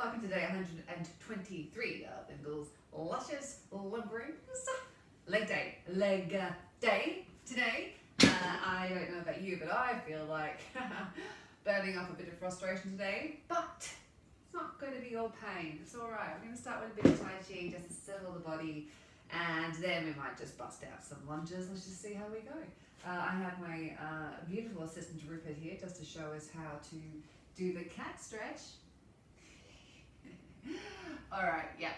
Welcome to day 123 of Lyndall's Luscious Limberings. Leg day today. I don't know about you, but I feel like burning off a bit of frustration today, but it's not going to be all pain. It's alright. We're going to start with a bit of Tai Chi just to settle the body, and then we might just bust out some lunges. Let's just see how we go. I have my beautiful assistant Rupert here just to show us how to do the cat stretch. Alright, yeah.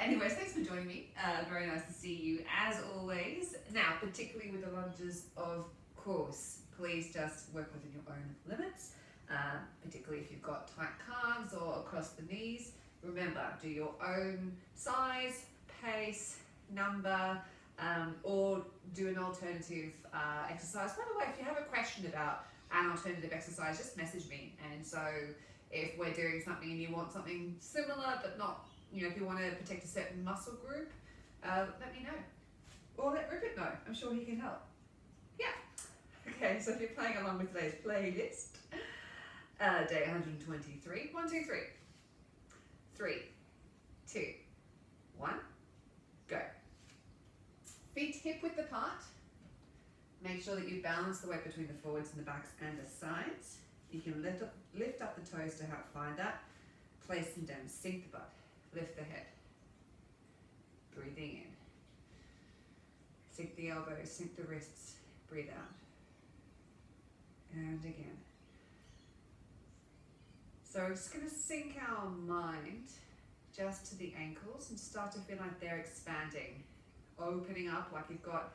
Anyways, thanks for joining me. Very nice to see you as always. Now, particularly with the lunges, of course, please just work within your own limits, particularly if you've got tight calves or across the knees. Remember, do your own size, pace, number, or do an alternative exercise. By the way, if you have a question about an alternative exercise, just message me. And so if we're doing something and you want something similar but not, if you want to protect a certain muscle group, let me know. Or let Rupert know. I'm sure he can help. Yeah. Okay, so if you're playing along with today's playlist, day 123. 1, 2, 3. 3, 2, 1, go. Feet hip width apart. Make sure that you balance the weight between the forwards and the backs and the sides. You can lift up the toes to help find that. Place them down, sink the butt, lift the head. Breathing in. Sink the elbows, sink the wrists, breathe out. And again. So we're just going to sink our mind just to the ankles and start to feel like they're expanding, opening up like you've got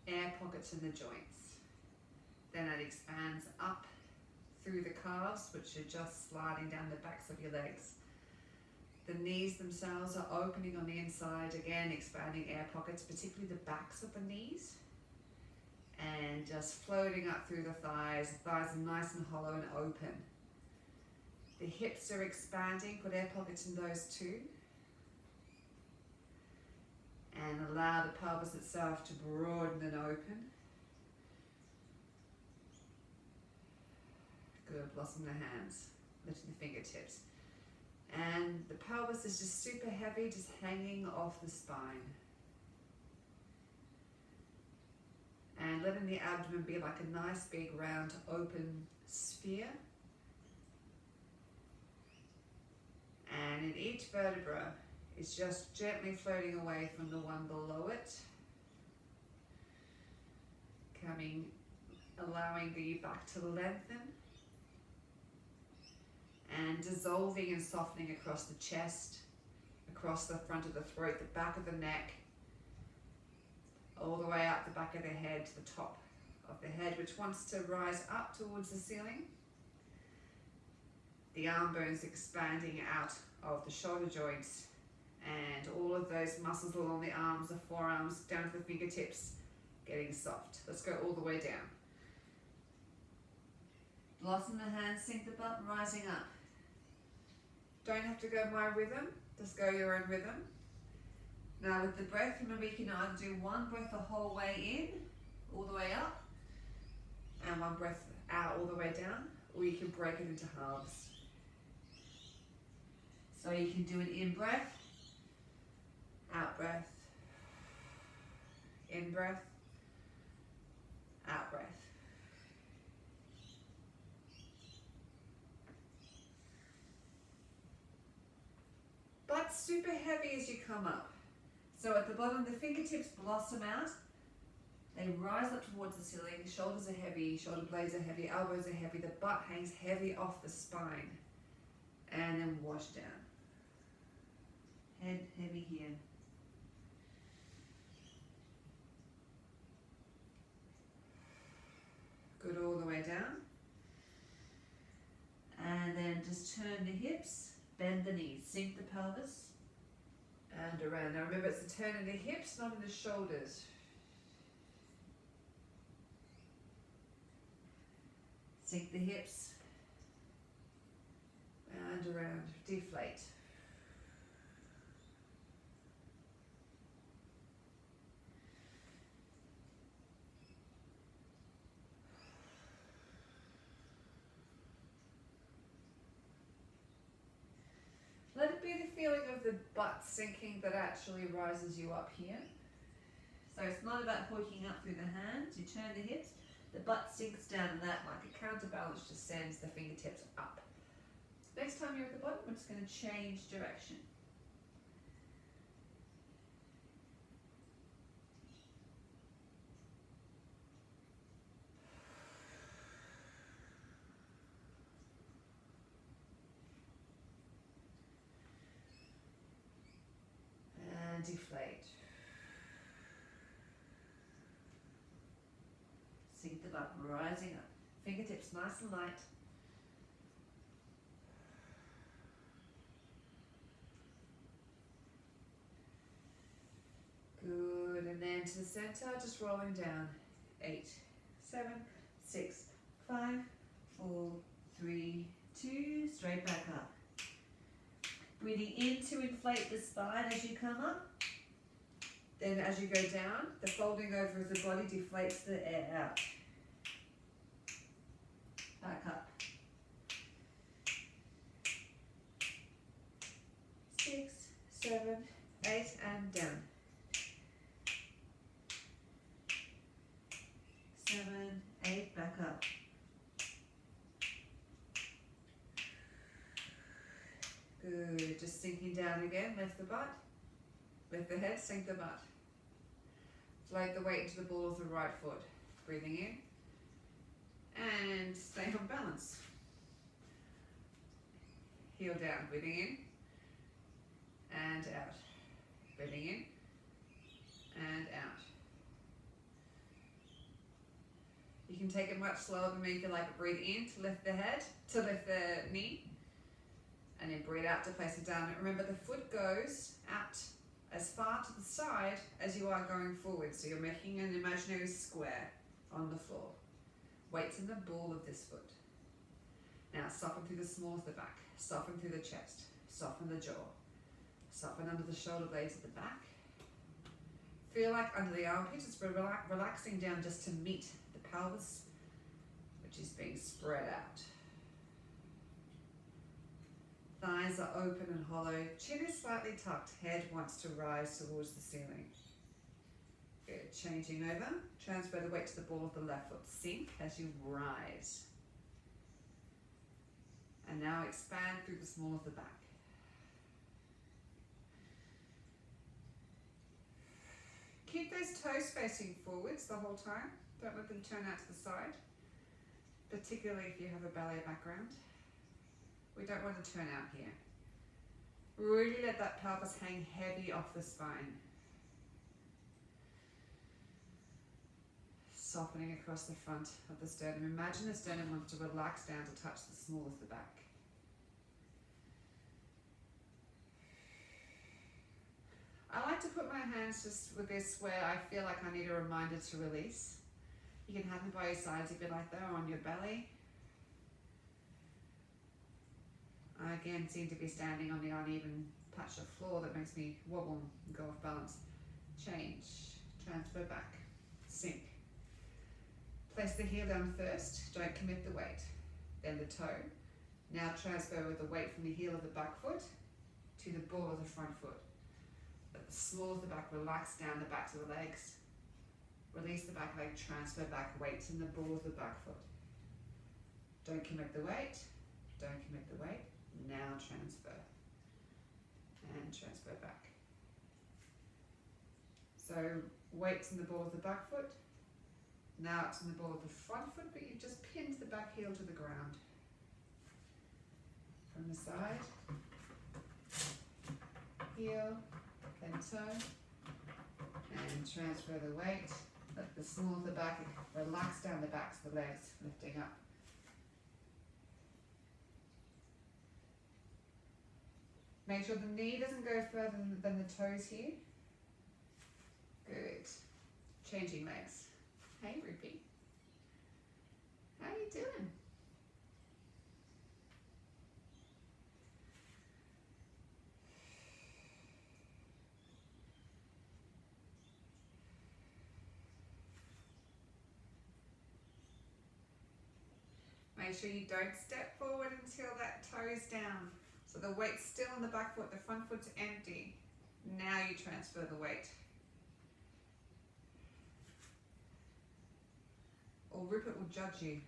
air pockets in the joints. Then it expands up through the calves, which are just sliding down the backs of your legs. The knees themselves are opening on the inside, again expanding air pockets, particularly the backs of the knees, and just floating up through the thighs. The thighs are nice and hollow and open. The hips are expanding, put air pockets in those too. And allow the pelvis itself to broaden and open. Good, blossom the hands, lifting the fingertips. And the pelvis is just super heavy, just hanging off the spine. And letting the abdomen be like a nice big round open sphere. And in each vertebra is just gently floating away from the one below it. Allowing the back to lengthen. And dissolving and softening across the chest, across the front of the throat, the back of the neck, all the way up the back of the head to the top of the head, which wants to rise up towards the ceiling. The arm bones expanding out of the shoulder joints, and all of those muscles along the arms, the forearms, down to the fingertips, getting soft. Let's go all the way down. Blossom the hands, sink the butt, rising up. Don't have to go my rhythm, just go your own rhythm. Now with the breath, remember you can either do one breath the whole way in, all the way up, and one breath out all the way down, or you can break it into halves. So you can do an in breath, out breath, in breath, out breath. But super heavy as you come up. So at the bottom, the fingertips blossom out. They rise up towards the ceiling. Shoulders are heavy, shoulder blades are heavy, elbows are heavy. The butt hangs heavy off the spine. And then wash down. Head heavy here. Good, all the way down. And then just turn the hips. Bend the knees, sink the pelvis, and around. Now remember, it's the turn in the hips, not in the shoulders. Sink the hips, and around, deflate. the butt sinking that actually rises you up here. So it's not about hooking up through the hands. You turn the hips, the butt sinks down, and that, like a counterbalance, just sends the fingertips up. Next time you're at the bottom, we're just going to change direction. And deflate. Sink the butt, rising up. Fingertips nice and light. Good, and then to the center, just rolling down. 8, 7, 6, 5, 4, 3, 2, straight back up. Breathing in to inflate the spine as you come up. Then as you go down, the folding over of the body deflates the air out. Back up. 6, 7, 8, and down. 7, 8, back up. Good, just sinking down again, lift the butt, lift the head, sink the butt. Float the weight into the ball of the right foot, breathing in, and stay on balance. Heel down, breathing in, and out. Breathing in, and out. You can take it much slower than me if you like it. Breathe in to lift the head, to lift the knee, and then breathe out to place it down. Remember, the foot goes out as far to the side as you are going forward. So you're making an imaginary square on the floor. Weight's in the ball of this foot. Now soften through the small of the back, soften through the chest, soften the jaw, soften under the shoulder blades at the back. Feel like under the armpits, it's relaxing down just to meet the pelvis, which is being spread out. Thighs are open and hollow, chin is slightly tucked, head wants to rise towards the ceiling. Good, changing over, transfer the weight to the ball of the left foot, sink as you rise. And now expand through the small of the back. Keep those toes facing forwards the whole time, don't let them turn out to the side, particularly if you have a ballet background. We don't want to turn out here. Really let that pelvis hang heavy off the spine. Softening across the front of the sternum. Imagine the sternum wants to relax down to touch the small of the back. I like to put my hands just with this where I feel like I need a reminder to release. You can have them by your sides if you like, though, on your belly. I again seem to be standing on the uneven patch of floor that makes me wobble and go off balance. Change, transfer back, sink. Place the heel down first, don't commit the weight. Then the toe. Now transfer with the weight from the heel of the back foot to the ball of the front foot. Let the small of the back relax down the backs of the legs. Release the back leg, transfer back, weights in the ball of the back foot. Don't commit the weight, don't commit the weight. Now transfer and transfer back. So weights in the ball of the back foot. Now it's in the ball of the front foot, but you've just pinned the back heel to the ground. From the side, heel, then toe, and transfer the weight. Let the small of the back relax down the backs of the legs, lifting up. Make sure the knee doesn't go further than the toes here. Good. Changing legs. Hey, Ruby. How are you doing? Make sure you don't step forward until that toe is down. So the weight's still on the back foot, the front foot's empty. Now you transfer the weight. Or Rupert will judge you.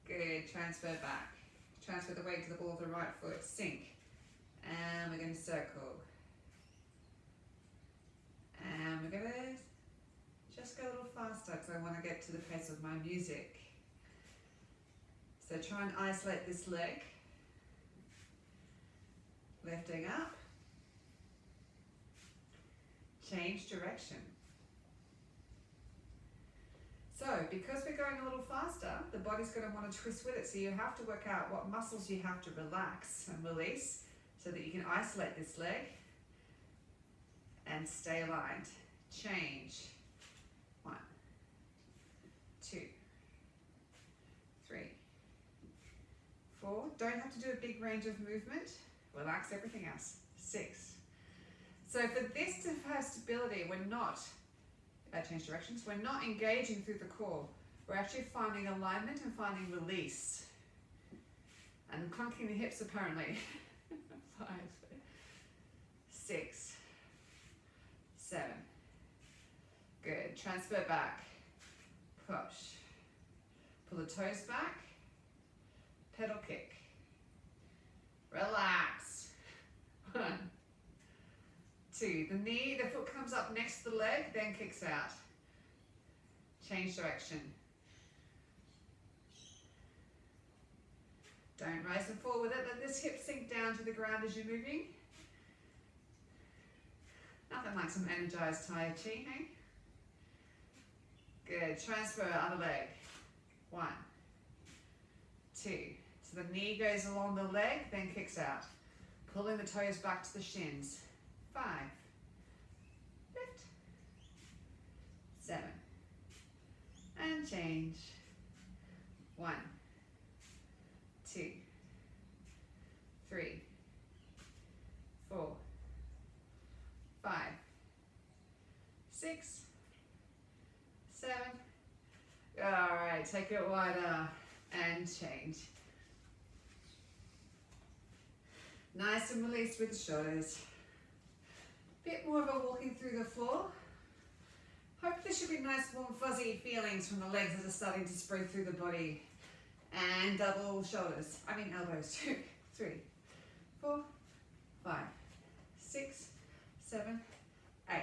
Good, transfer back. Transfer the weight to the ball of the right foot, sink. And we're going to circle. And we're going to just go a little faster because I want to get to the pace of my music. So try and isolate this leg. Lifting up. Change direction. So because we're going a little faster, the body's going to want to twist with it. So you have to work out what muscles you have to relax and release so that you can isolate this leg and stay aligned. Change. 1, 2, 3, 4. Don't have to do a big range of movement. Relax everything else. 6. So for this to have stability, we're not, change directions, we're not engaging through the core. We're actually finding alignment and finding release. And clunking the hips apparently. 5, 6, 7. Good. Transfer back. Push. Pull the toes back. Pedal kick. Relax. 1, 2. The foot comes up next to the leg, then kicks out. Change direction. Don't raise and fall with it. Let this hip sink down to the ground as you're moving. Nothing like some energized Tai Chi, hey? Good. Transfer other leg. 1, 2. So the knee goes along the leg, then kicks out. Pulling the toes back to the shins. 5. Lift. 7. And change. 1, 2, 3, 4, 5, 6, 7. All right, take it wider and change. Nice and released with the shoulders. Bit more of a walking through the floor. Hope there should be nice warm fuzzy feelings from the legs as they're starting to spread through the body. And double shoulders, elbows. 2, 3, 4, 5, 6, 7, 8.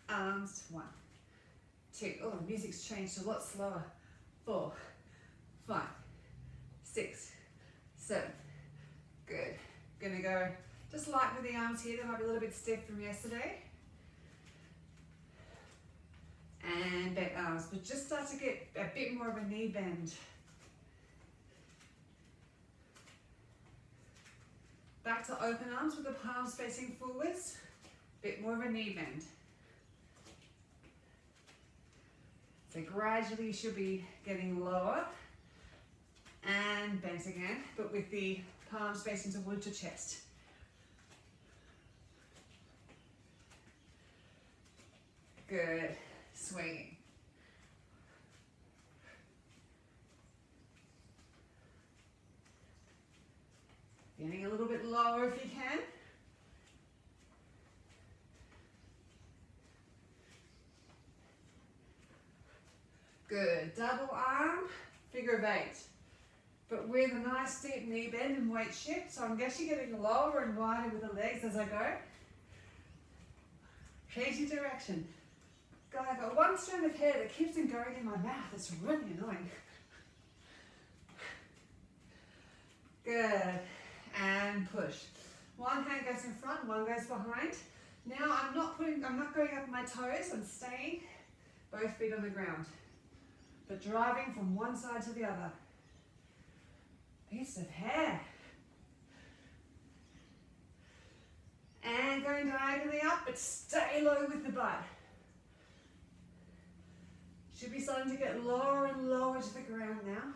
Arms. 1, 2. Oh, the music's changed a lot slower. 4, 5, 6, 7. Good. Gonna go just light with the arms here. They might be a little bit stiff from yesterday. And bent arms, but just start to get a bit more of a knee bend. Back to open arms with the palms facing forwards. Bit more of a knee bend. So gradually you should be getting lower and bent again, but with the palms facing towards your chest. Good. Swinging. Getting a little bit lower if you can. Good. Double arm, figure of 8. But with a nice deep knee bend and weight shift. So I'm actually getting lower and wider with the legs as I go. Changing direction. God, I've got one strand of hair that keeps on going in my mouth. It's really annoying. Good. And push. One hand goes in front, one goes behind. Now I'm not going up my toes, I'm staying both feet on the ground. But driving from one side to the other. Piece of hair. And going diagonally up, but stay low with the butt. Should be starting to get lower and lower to the ground now.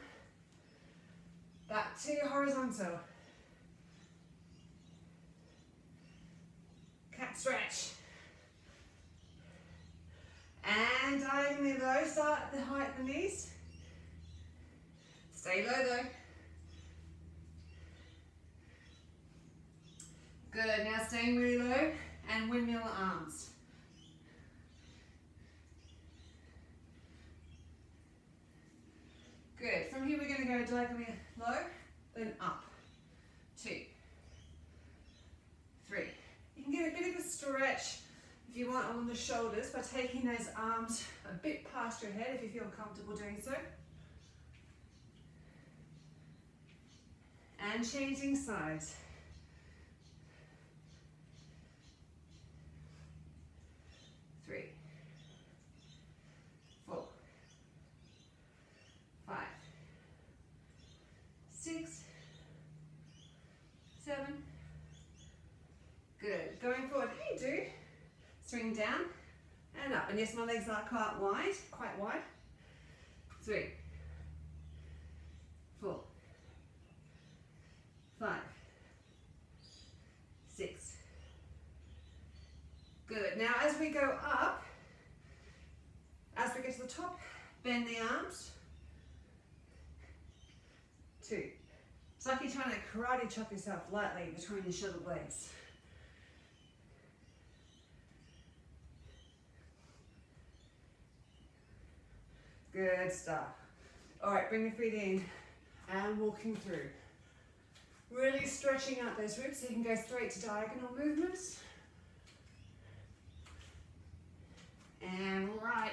Back to horizontal. Cat stretch. And diagonally low, start at the height of the knees. Stay low though. Good, now staying really low and windmill arms. Good, from here we're going to go diagonally low, then up. 2, 3. You can get a bit of a stretch if you want on the shoulders by taking those arms a bit past your head if you feel comfortable doing so. And changing sides. 3, 4, 5, 6, 7. Good. Going forward. Hey, do. Swing down and up. And yes, my legs are quite wide. 3, 4, 5, 6. Good. Now as we go up, as we get to the top, bend the arms. 2. It's like you're trying to karate chop yourself lightly between your shoulder blades. Good stuff. All right, bring the feet in and walking through. Really stretching out those ribs so you can go straight to diagonal movements. And right,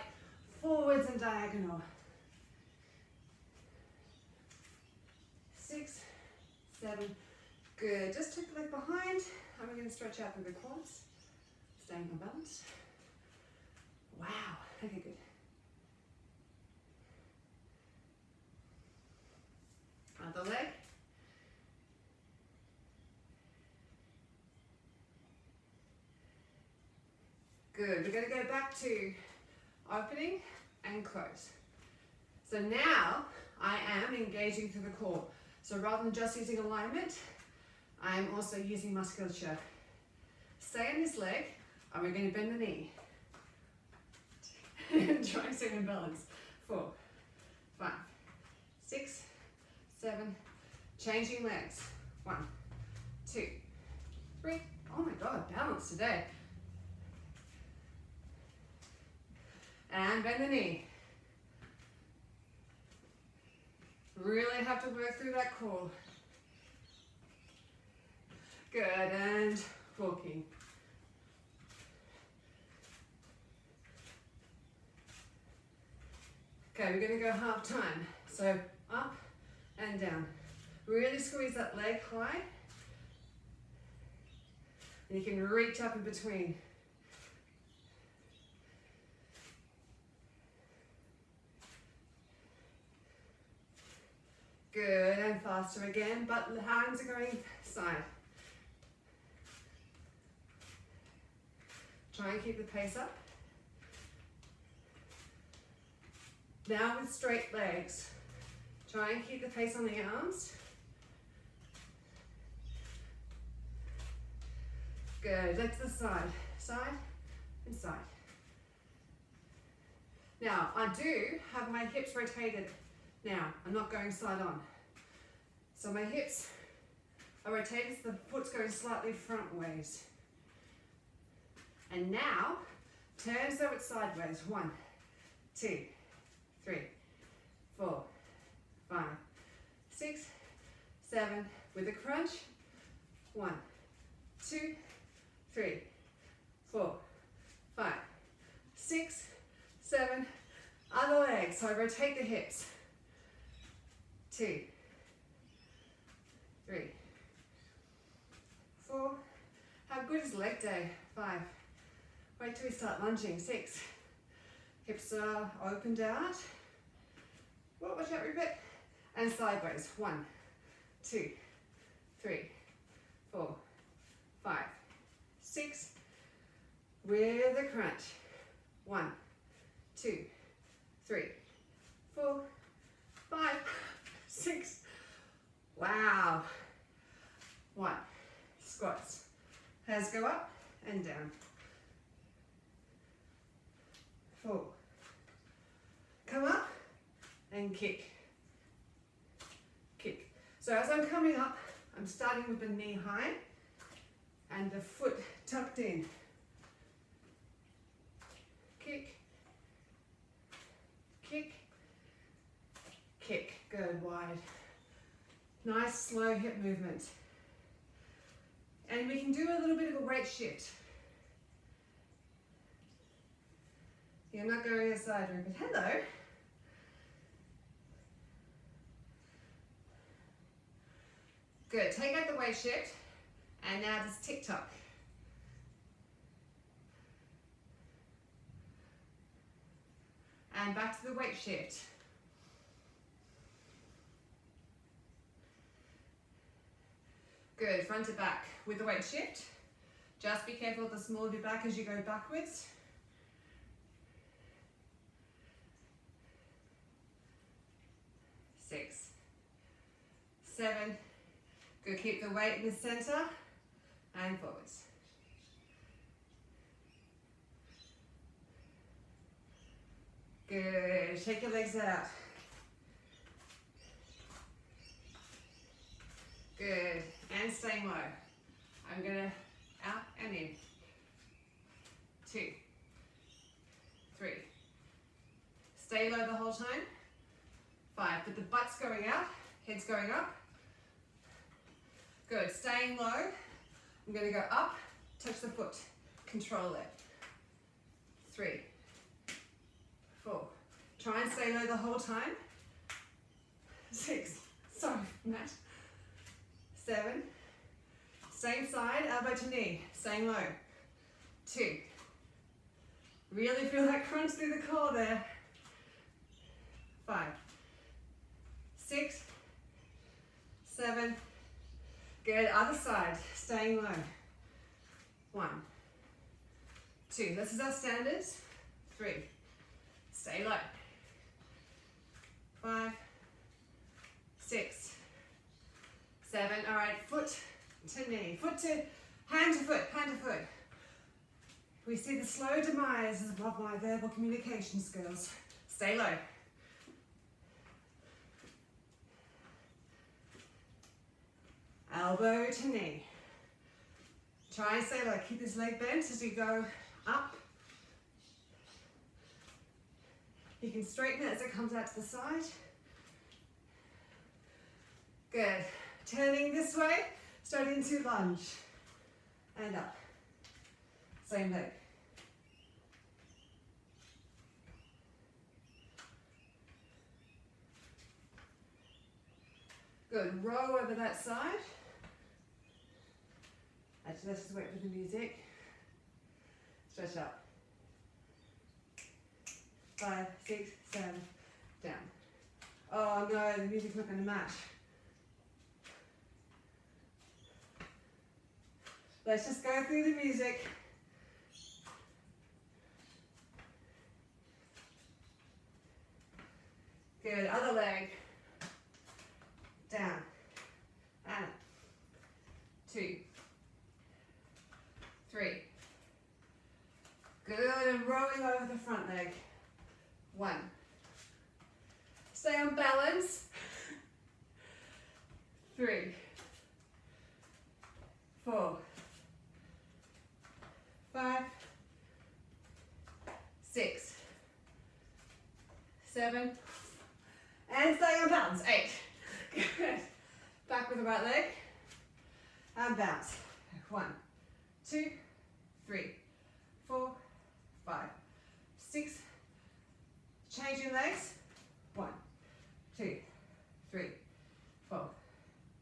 forwards and diagonal. 6, 7, good. Just tuck the leg behind and we're going to stretch out through the quads. Staying on balance. Wow, okay, good. Other leg. Good, we're going to go back to opening and close. So now I am engaging through the core. So rather than just using alignment, I am also using musculature. Stay on this leg and we're going to bend the knee. Try and stay in balance. 4, 5, 6, 7, changing legs. 1, 2, 3. Oh my God, balance today. And bend the knee. Really have to work through that core. Good, and walking. Okay, we're going to go half time. So up and down. Really squeeze that leg high. And you can reach up in between. Good, and faster again, but the hands are going side. Try and keep the pace up. Now with straight legs, try and keep the pace on the arms. Good, leg to the side, side and side. Now, I do have my hips rotated. Now, I'm not going side on. So my hips are rotated, so the foot's going slightly front ways. And now, turn so it's sideways. 1, 2, 3, 4, 5, 6, 7. With a crunch. 1, 2, 3, 4, 5, 6, 7. Other leg. So I rotate the hips. 2, 3, 4. How good is leg day? 5. Wait till we start lunging. 6. Hips are opened out. Well, watch out, Rupert. And sideways. 1, 2, 3, 4, 5, 6. With a crunch. 1, 2, 3, 4, 5, 6. Wow. 1. Squats. Hands go up and down. 4. Come up and kick. Kick. So as I'm coming up, I'm starting with the knee high and the foot tucked in. Kick, kick, kick. Good, wide. Nice slow hip movement. And we can do a little bit of a weight shift. You're not going aside, but hello. Good, take out the weight shift, and now just tick-tock. And back to the weight shift. Good, front to back with the weight shift. Just be careful of the small of your back as you go backwards. Six, seven. Good, keep the weight in the center and forwards. Good, shake your legs out. Good, and staying low. I'm gonna out and in. 2, 3. Stay low the whole time. 5, but the butt's going out, head's going up. Good, staying low. I'm gonna go up, touch the foot, control it. 3, 4. Try and stay low the whole time. 6, sorry, Matt. 7, same side, elbow to knee, staying low. 2, really feel that crunch through the core there. 5, 6, 7, good, other side, staying low. 1, 2, this is our standards. 3, stay low. 5, 6, 7, all right, foot to knee, foot to, hand to foot, hand to foot. We see the slow demise of my verbal communication skills. Stay low. Elbow to knee. Try and stay low, keep this leg bent as you go up. You can straighten it as it comes out to the side. Good. Turning this way, starting to lunge. And up. Same leg. Good. Row over that side. Actually, let's just wait for the music. Stretch up. 5, 6, 7, down. Oh no, the music's not going to match. Let's just go through the music. Good, other leg. Down. And up. 2, 3. Good, and rolling over the front leg. 1. Stay on balance. 3, 4, 5, 6, 7, and stay on balance. 8. Good. Back with the right leg. And bounce. 1, 2, 3, 4, 5, 6. Changing legs. 1, 2, 3, 4,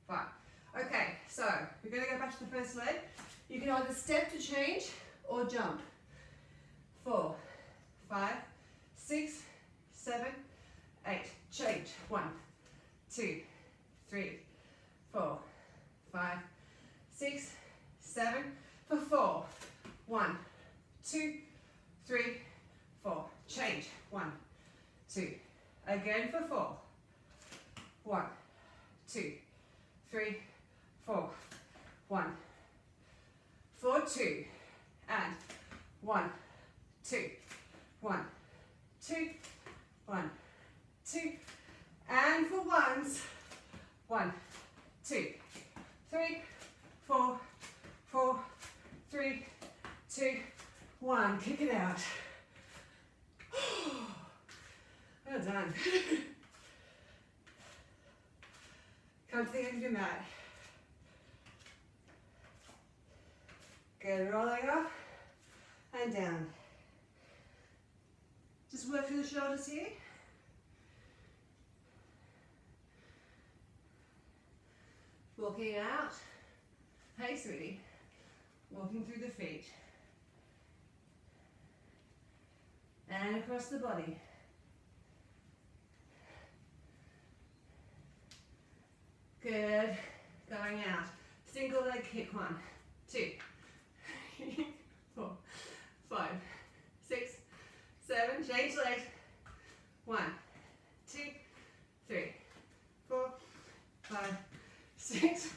5. Okay, so we're going to go back to the first leg. You can either step to change or jump. 4, 5, 6, 7, 8. Change. 1, 2, 3, 4, 5, 6, 7. For 4. 1, 2, 3, 4. Change. 1, 2. Again for 4. 1, 2, 3, 4. 1, 4, 2. And 1, 2. 1, 2. 1, 2. And for ones. 1, 2, 3, 4, 4, 3, 2, 1. Kick it out. Well done. Come to the end of your mat. Good, rolling up and down. Just work through the shoulders here. Walking out. Hey, sweetie. Walking through the feet. And across the body. Good. Going out. Single leg kick. 1, 2, 3, 4, 5, 6, 7. Change legs. 1, 2, 3, 4, 5, 6,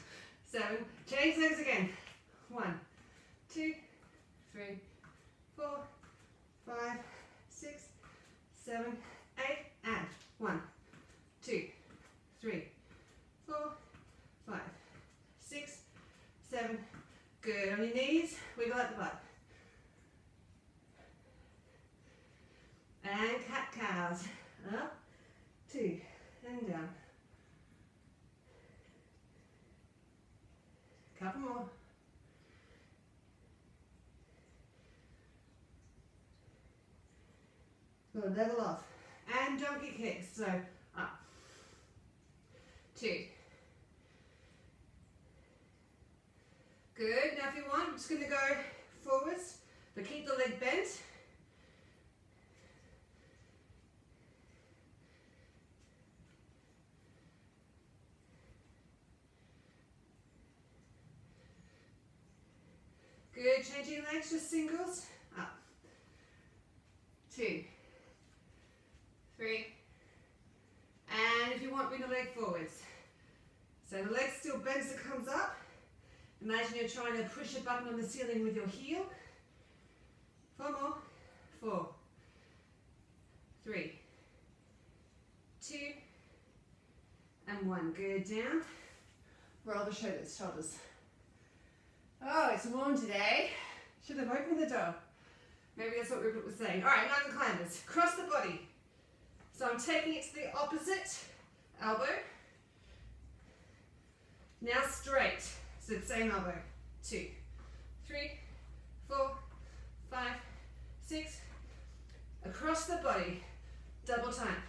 7. Change legs again. 1, 2, 3, 4, 5, 6, 7, 8. And 1, 2, 3, 4, 5, 6, 7. Good. On your knees, wiggle out the butt. And cat cows. Up, 2, and down. Couple more. Good, level off. And donkey kicks. So up. 2. Good. Now if you want, I'm just going to go forwards, but keep the leg bent. Good. Changing legs, just singles. Up. 2, 3. And if you want, bring the leg forwards. So the leg still bends, it comes up. Imagine you're trying to push a button on the ceiling with your heel. 4 more. 4, 3, 2, and 1. Good. Down. Roll the shoulders. Oh, it's warm today. Should have opened the door. Maybe that's what Rupert was saying. All right, mountain climbers. Cross the body. So I'm taking it to the opposite elbow. Now straight. So the same elbow. 2, 3, 4, 5, 6. Across the body. Double time.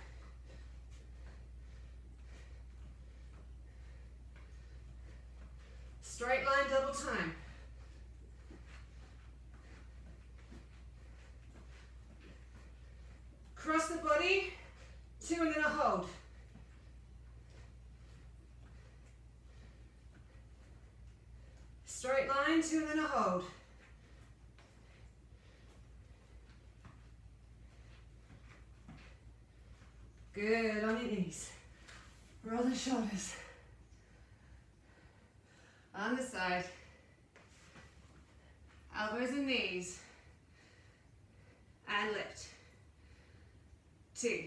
Straight line, double time. Cross the body, 2 and then a hold. Straight line, 2 and then a hold. Good, on your knees. Roll the shoulders. On the side. Elbows and knees. And lift. 2,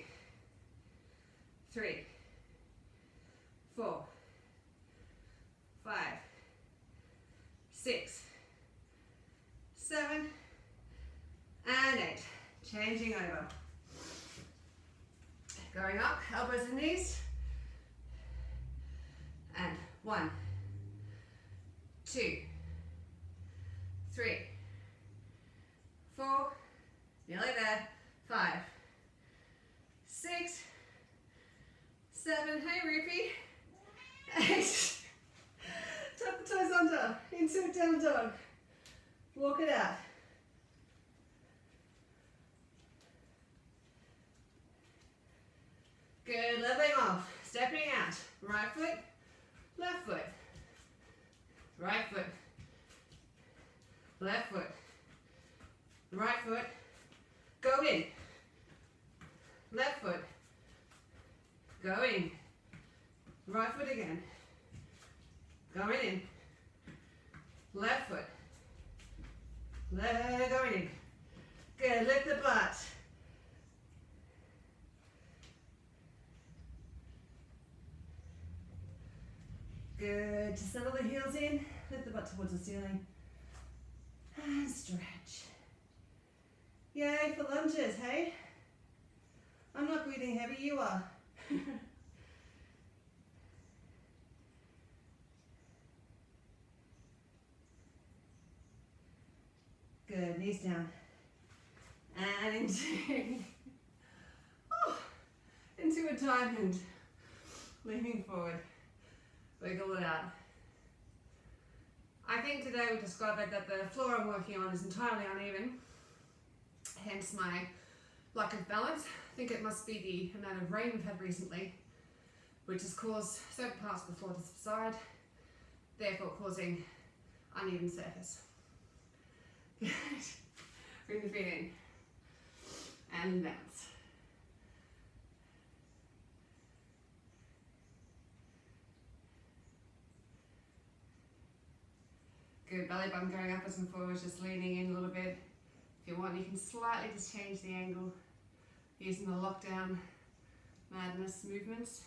3, 4, 5, 6, 7, and 8. Changing over. Going up, elbows and knees. And 1, 2, 3, 4, nearly there, 5, 6, 7, hey Rupee, 8, tuck the toes under, into a down dog, walk it out. Good, leveling off, stepping out, right foot, left foot, right foot, left foot, right foot, go in, left foot, go in, right foot again, going in, left foot, going in, good, lift the butt. Good, to settle the heels in, lift the butt towards the ceiling. And stretch. Yay for lunges, hey? I'm not breathing heavy, you are. Good, knees down. And into a diamond. Leaning forward. Wiggle it out. I think today we described it that the floor I'm working on is entirely uneven. Hence my lack of balance. I think it must be the amount of rain we've had recently, which has caused certain parts of the floor to subside, therefore causing uneven surface. Good. Bring the feet in. And bounce. Good, belly button going upwards and forwards, just leaning in a little bit. If you want, you can slightly just change the angle using the lockdown madness movements.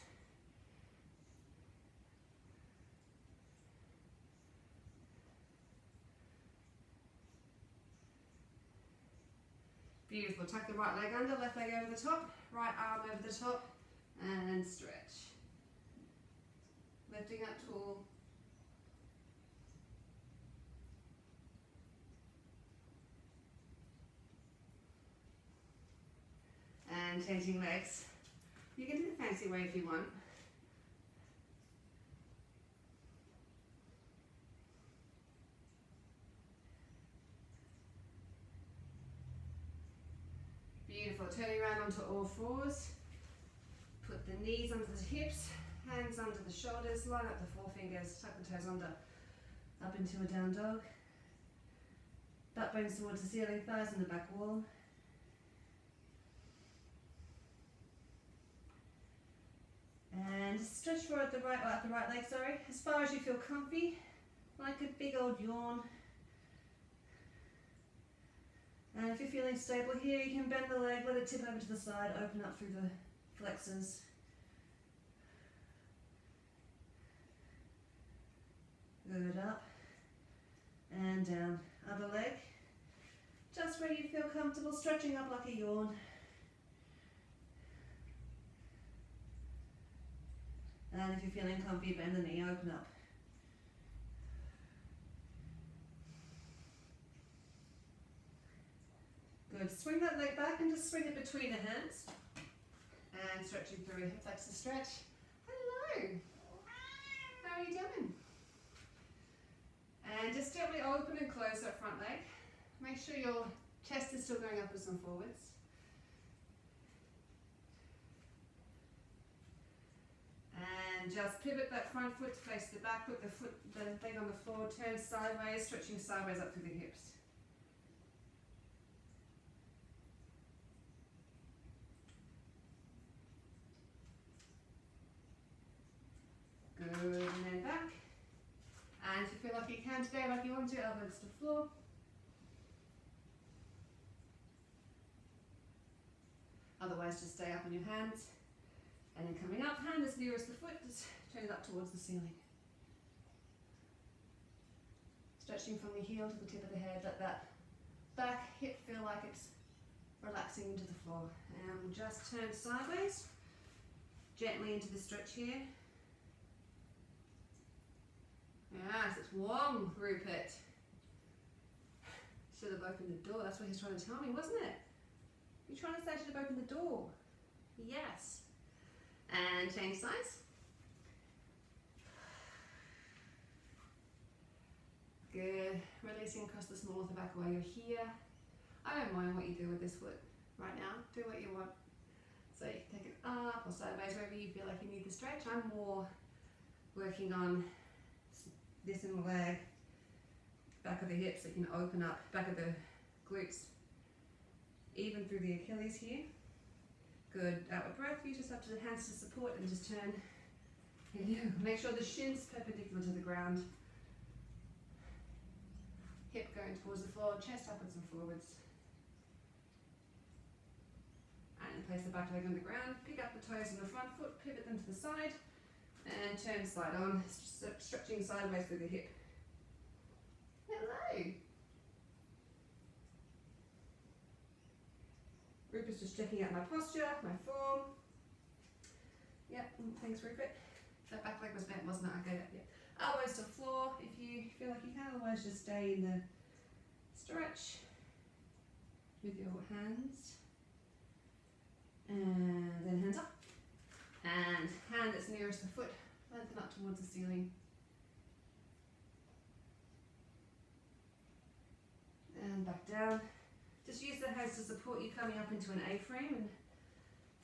Beautiful, tuck the right leg under, left leg over the top, right arm over the top, and stretch. Lifting up tall. And changing legs. You can do the fancy way if you want. Beautiful, turning around onto all fours. Put the knees under the hips, hands under the shoulders, line up the forefingers, tuck the toes under, up into a down dog. Butt bones towards the ceiling, thighs on the back wall. And stretch forward at the right leg, as far as you feel comfy, like a big old yawn. And if you're feeling stable here, you can bend the leg, let it tip over to the side, open up through the flexors. Good, up and down. Other leg, just where you feel comfortable, stretching up like a yawn. And if you're feeling comfy, bend the knee, open up. Good, swing that leg back and just swing it between the hands. And stretching through a hip flexor stretch. Hello, how are you doing? And just gently open and close that front leg. Make sure your chest is still going upwards and forwards. And just pivot that front foot to face the back, put the leg on the floor, turn sideways, stretching sideways up through the hips. Good, and then back. And if you feel like you can today, like you want to, elbows to the floor. Otherwise, just stay up on your hands. And then coming up, hand as near as the foot, just turn it up towards the ceiling. Stretching from the heel to the tip of the head, let that back hip feel like it's relaxing into the floor. And we'll just turn sideways, gently into the stretch here. Yes, it's warm, Rupert. Should have opened the door, that's what he's trying to tell me, wasn't it? You're trying to say I should have opened the door. Yes. And change sides. Good. Releasing across the small of the back while you're here. I don't mind what you do with this foot right now. Do what you want. So you can take it up or sideways, wherever you feel like you need the stretch. I'm more working on this in the leg, back of the hips, so you can open up, back of the glutes, even through the Achilles here. Good, outward breath, you just up to the hands to support and just turn. Make sure the shin's perpendicular to the ground. Hip going towards the floor, chest upwards and forwards. And place the back leg on the ground, pick up the toes on the front foot, pivot them to the side, and turn side on, stretching sideways through the hip. Hello. Rupert's just checking out my posture, my form. Yep, thanks Rupert. That back leg was bent, wasn't it? Okay. Yep. Elbows to floor if you feel like you can, otherwise just stay in the stretch with your hands. And then hands up. And hand that's nearest the foot, lengthen up towards the ceiling. And back down. Just use the hands to support you coming up into an A-frame and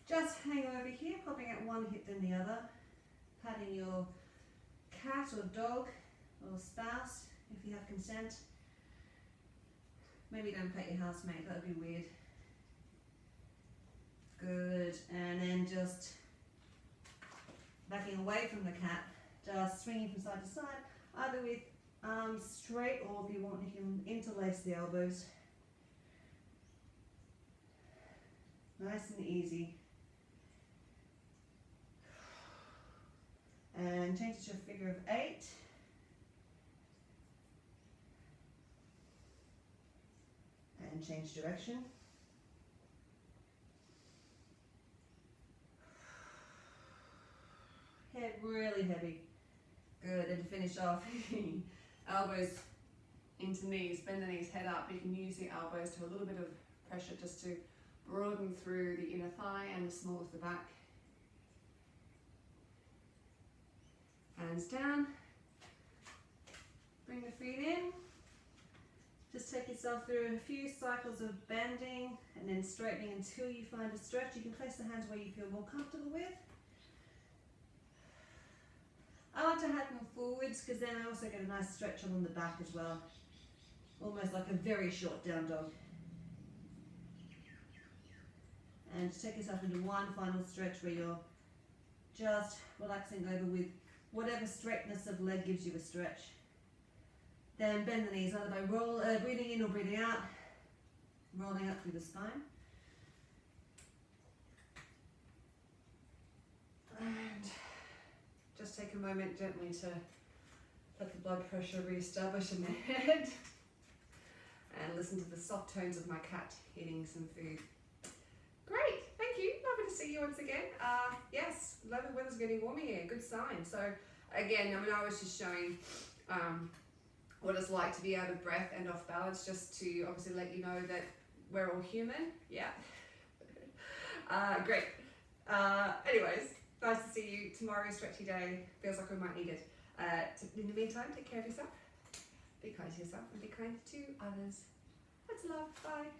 just hang over here, popping out one hip then the other. Patting your cat or dog or spouse if you have consent. Maybe don't pet your housemate, that would be weird. Good, and then just backing away from the cat, just swinging from side to side, either with arms straight or if you want you can interlace the elbows. Nice and easy. And change it to a figure of 8. And change direction. Head really heavy. Good, and to finish off, elbows into knees, bend the knees, head up. You can use the elbows to a little bit of pressure just to broaden through the inner thigh and the small of the back. Hands down. Bring the feet in. Just take yourself through a few cycles of bending and then straightening until you find a stretch. You can place the hands where you feel more comfortable with. I like to have them forwards because then I also get a nice stretch along the back as well. Almost like a very short down dog. And just take yourself into one final stretch where you're just relaxing over with whatever straightness of leg gives you a stretch. Then bend the knees either by breathing in or breathing out, rolling up through the spine. And just take a moment gently to let the blood pressure re-establish in the head and listen to the soft tones of my cat eating some food. Great, thank you. Lovely to see you once again. Yes, the weather's getting warmer here. Good sign. So again, I was just showing what it's like to be out of breath and off balance, just to obviously let you know that we're all human. Yeah. Great. Anyways, nice to see you. Tomorrow's stretchy day. Feels like we might need it. In the meantime, take care of yourself. Be kind to yourself and be kind to others. Lots of love. Bye.